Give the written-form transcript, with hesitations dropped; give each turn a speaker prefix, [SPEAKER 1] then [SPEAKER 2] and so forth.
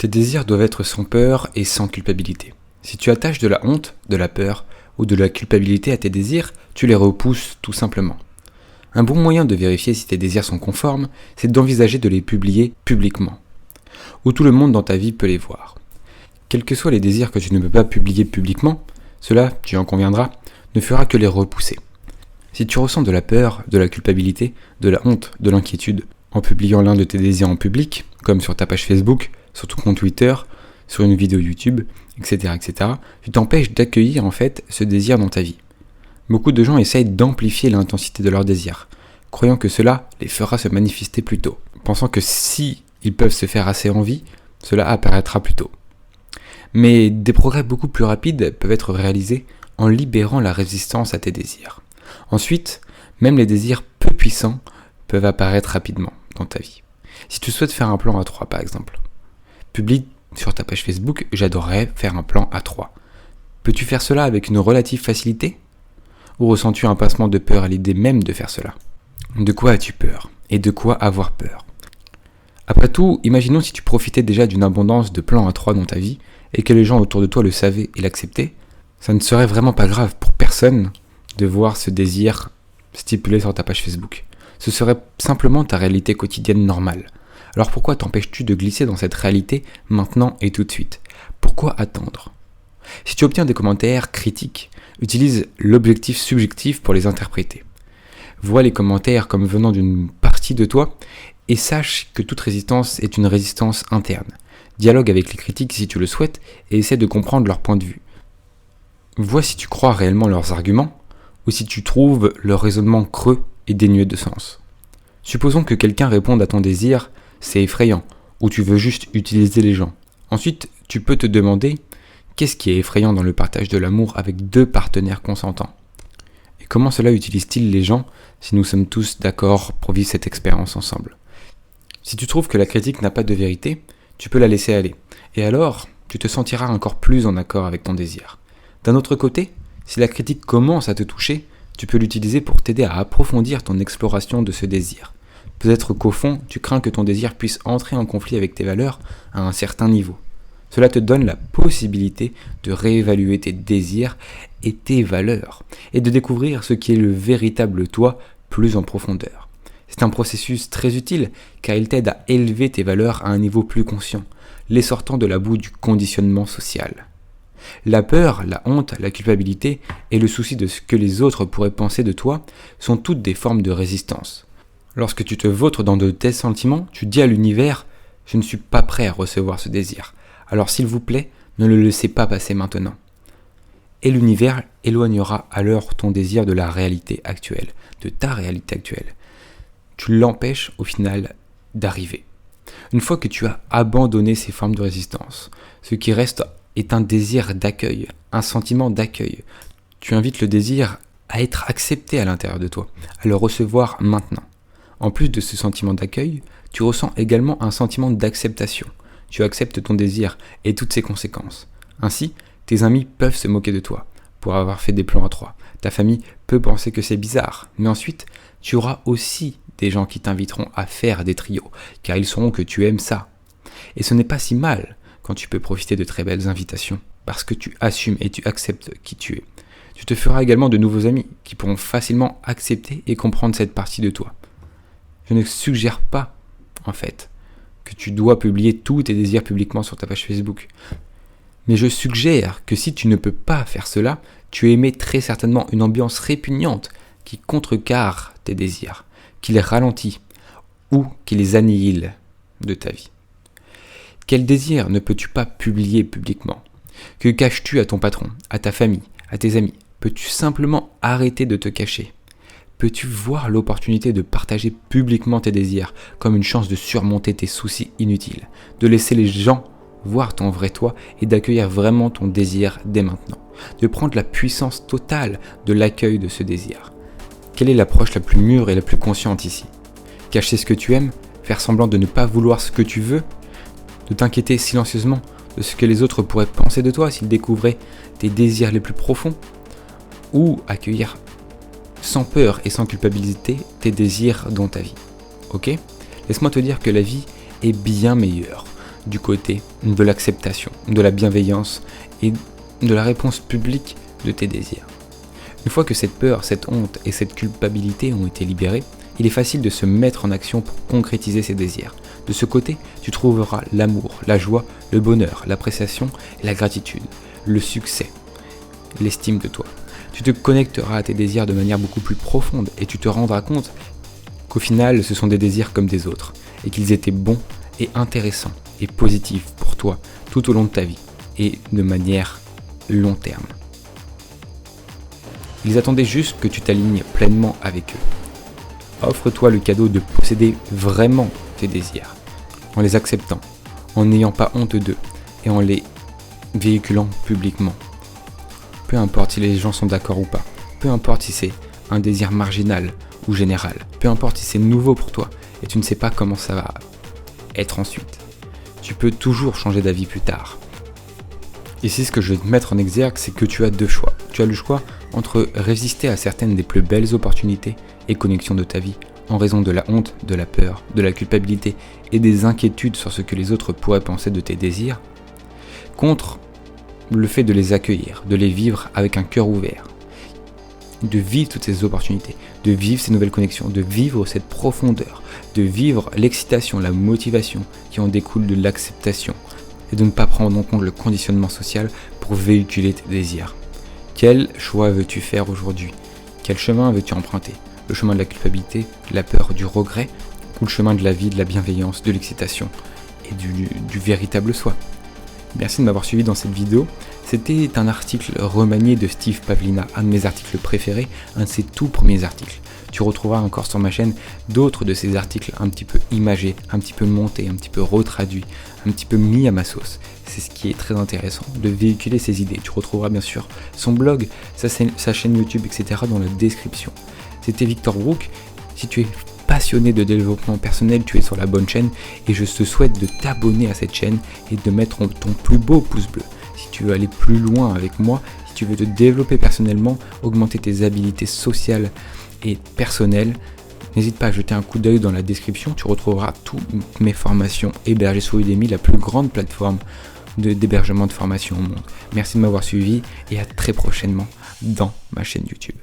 [SPEAKER 1] Tes désirs doivent être sans peur et sans culpabilité. Si tu attaches de la honte, de la peur ou de la culpabilité à tes désirs, tu les repousses tout simplement. Un bon moyen de vérifier si tes désirs sont conformes, c'est d'envisager de les publier publiquement, où tout le monde dans ta vie peut les voir. Quels que soient les désirs que tu ne peux pas publier publiquement, cela, tu en conviendras, ne fera que les repousser. Si tu ressens de la peur, de la culpabilité, de la honte, de l'inquiétude, en publiant l'un de tes désirs en public, comme sur ta page Facebook, sur ton compte Twitter, sur une vidéo YouTube, etc., tu t'empêches d'accueillir en fait ce désir dans ta vie. Beaucoup de gens essayent d'amplifier l'intensité de leur désir, croyant que cela les fera se manifester plus tôt, pensant que si ils peuvent se faire assez envie, cela apparaîtra plus tôt. Mais des progrès beaucoup plus rapides peuvent être réalisés en libérant la résistance à tes désirs. Ensuite, même les désirs peu puissants peuvent apparaître rapidement dans ta vie. Si tu souhaites faire un plan à 3 par exemple, publie sur ta page Facebook « J'adorerais faire un plan à 3 ». Peux-tu faire cela avec une relative facilité ? Ou ressens-tu un pincement de peur à l'idée même de faire cela ? De quoi as-tu peur ? Et de quoi avoir peur ? Après tout, imaginons si tu profitais déjà d'une abondance de plans à 3 dans ta vie et que les gens autour de toi le savaient et l'acceptaient, ça ne serait vraiment pas grave pour personne de voir ce désir stipulé sur ta page Facebook. Ce serait simplement ta réalité quotidienne normale. Alors pourquoi t'empêches-tu de glisser dans cette réalité maintenant et tout de suite ? Pourquoi attendre ? Si tu obtiens des commentaires critiques, utilise l'objectif subjectif pour les interpréter. Vois les commentaires comme venant d'une partie de toi et sache que toute résistance est une résistance interne. Dialogue avec les critiques si tu le souhaites et essaie de comprendre leur point de vue. Vois si tu crois réellement leurs arguments ou si tu trouves leur raisonnement creux et dénué de sens. Supposons que quelqu'un réponde à ton désir, c'est effrayant, ou tu veux juste utiliser les gens. Ensuite, tu peux te demander, qu'est-ce qui est effrayant dans le partage de l'amour avec 2 partenaires consentants ? Et comment cela utilise-t-il les gens si nous sommes tous d'accord pour vivre cette expérience ensemble ? Si tu trouves que la critique n'a pas de vérité, tu peux la laisser aller. Et alors, tu te sentiras encore plus en accord avec ton désir. D'un autre côté, si la critique commence à te toucher, tu peux l'utiliser pour t'aider à approfondir ton exploration de ce désir. Peut-être qu'au fond, tu crains que ton désir puisse entrer en conflit avec tes valeurs à un certain niveau. Cela te donne la possibilité de réévaluer tes désirs et tes valeurs, et de découvrir ce qui est le véritable toi plus en profondeur. C'est un processus très utile, car il t'aide à élever tes valeurs à un niveau plus conscient, les sortant de la boue du conditionnement social. La peur, la honte, la culpabilité et le souci de ce que les autres pourraient penser de toi sont toutes des formes de résistance. Lorsque tu te vautres dans de tels sentiments, tu dis à l'univers « Je ne suis pas prêt à recevoir ce désir. Alors s'il vous plaît, ne le laissez pas passer maintenant. » Et l'univers éloignera alors ton désir de la réalité actuelle, de ta réalité actuelle. Tu l'empêches au final d'arriver. Une fois que tu as abandonné ces formes de résistance, ce qui reste est un désir d'accueil, un sentiment d'accueil. Tu invites le désir à être accepté à l'intérieur de toi, à le recevoir maintenant. En plus de ce sentiment d'accueil, tu ressens également un sentiment d'acceptation. Tu acceptes ton désir et toutes ses conséquences. Ainsi, tes amis peuvent se moquer de toi pour avoir fait des plans à 3. Ta famille peut penser que c'est bizarre, mais ensuite, tu auras aussi des gens qui t'inviteront à faire des trios, car ils sauront que tu aimes ça. Et ce n'est pas si mal quand tu peux profiter de très belles invitations, parce que tu assumes et tu acceptes qui tu es. Tu te feras également de nouveaux amis qui pourront facilement accepter et comprendre cette partie de toi. Je ne suggère pas, en fait, que tu dois publier tous tes désirs publiquement sur ta page Facebook. Mais je suggère que si tu ne peux pas faire cela, tu émets très certainement une ambiance répugnante qui contrecarre tes désirs, qui les ralentit ou qui les annihile de ta vie. Quel désir ne peux-tu pas publier publiquement ? Que caches-tu à ton patron, à ta famille, à tes amis ? Peux-tu simplement arrêter de te cacher ? Peux-tu voir l'opportunité de partager publiquement tes désirs comme une chance de surmonter tes soucis inutiles, de laisser les gens voir ton vrai toi et d'accueillir vraiment ton désir dès maintenant, de prendre la puissance totale de l'accueil de ce désir. Quelle est l'approche la plus mûre et la plus consciente ici ? Cacher ce que tu aimes, faire semblant de ne pas vouloir ce que tu veux, de t'inquiéter silencieusement de ce que les autres pourraient penser de toi s'ils découvraient tes désirs les plus profonds, ou accueillir sans peur et sans culpabilité tes désirs dans ta vie. Ok ? Laisse-moi te dire que la vie est bien meilleure du côté de l'acceptation, de la bienveillance et de la réponse publique de tes désirs. Une fois que cette peur, cette honte et cette culpabilité ont été libérées, il est facile de se mettre en action pour concrétiser ses désirs. De ce côté, tu trouveras l'amour, la joie, le bonheur, l'appréciation et la gratitude, le succès, l'estime de toi. Tu te connecteras à tes désirs de manière beaucoup plus profonde et tu te rendras compte qu'au final, ce sont des désirs comme des autres et qu'ils étaient bons et intéressants et positifs pour toi tout au long de ta vie et de manière long terme. Ils attendaient juste que tu t'alignes pleinement avec eux. Offre-toi le cadeau de posséder vraiment tes désirs, en les acceptant, en n'ayant pas honte d'eux et en les véhiculant publiquement. Peu importe si les gens sont d'accord ou pas, peu importe si c'est un désir marginal ou général, peu importe si c'est nouveau pour toi et tu ne sais pas comment ça va être ensuite. Tu peux toujours changer d'avis plus tard. Ici, ce que je vais te mettre en exergue, c'est que tu as deux choix. Tu as le choix entre résister à certaines des plus belles opportunités et connexions de ta vie en raison de la honte, de la peur, de la culpabilité et des inquiétudes sur ce que les autres pourraient penser de tes désirs, contre le fait de les accueillir, de les vivre avec un cœur ouvert, de vivre toutes ces opportunités, de vivre ces nouvelles connexions, de vivre cette profondeur, de vivre l'excitation, la motivation qui en découle de l'acceptation et de ne pas prendre en compte le conditionnement social pour véhiculer tes désirs. Quel choix veux-tu faire aujourd'hui? Quel chemin veux-tu emprunter? Le chemin de la culpabilité, de la peur, du regret ou le chemin de la vie, de la bienveillance, de l'excitation et du véritable soi? Merci de m'avoir suivi dans cette vidéo. C'était un article remanié de Steve Pavlina, un de mes articles préférés, un de ses tout premiers articles. Tu retrouveras encore sur ma chaîne d'autres de ces articles un petit peu imagés, un petit peu montés, un petit peu retraduits, un petit peu mis à ma sauce. C'est ce qui est très intéressant, de véhiculer ces idées. Tu retrouveras bien sûr son blog, sa chaîne YouTube, etc. dans la description. C'était Victor Brook. Si tu es passionné de développement personnel, tu es sur la bonne chaîne et je te souhaite de t'abonner à cette chaîne et de mettre ton plus beau pouce bleu. Si tu veux aller plus loin avec moi, si tu veux te développer personnellement, augmenter tes habilités sociales et personnelles, n'hésite pas à jeter un coup d'œil dans la description, tu retrouveras toutes mes formations hébergées sur Udemy, la plus grande plateforme d'hébergement de formation au monde. Merci de m'avoir suivi et à très prochainement dans ma chaîne YouTube.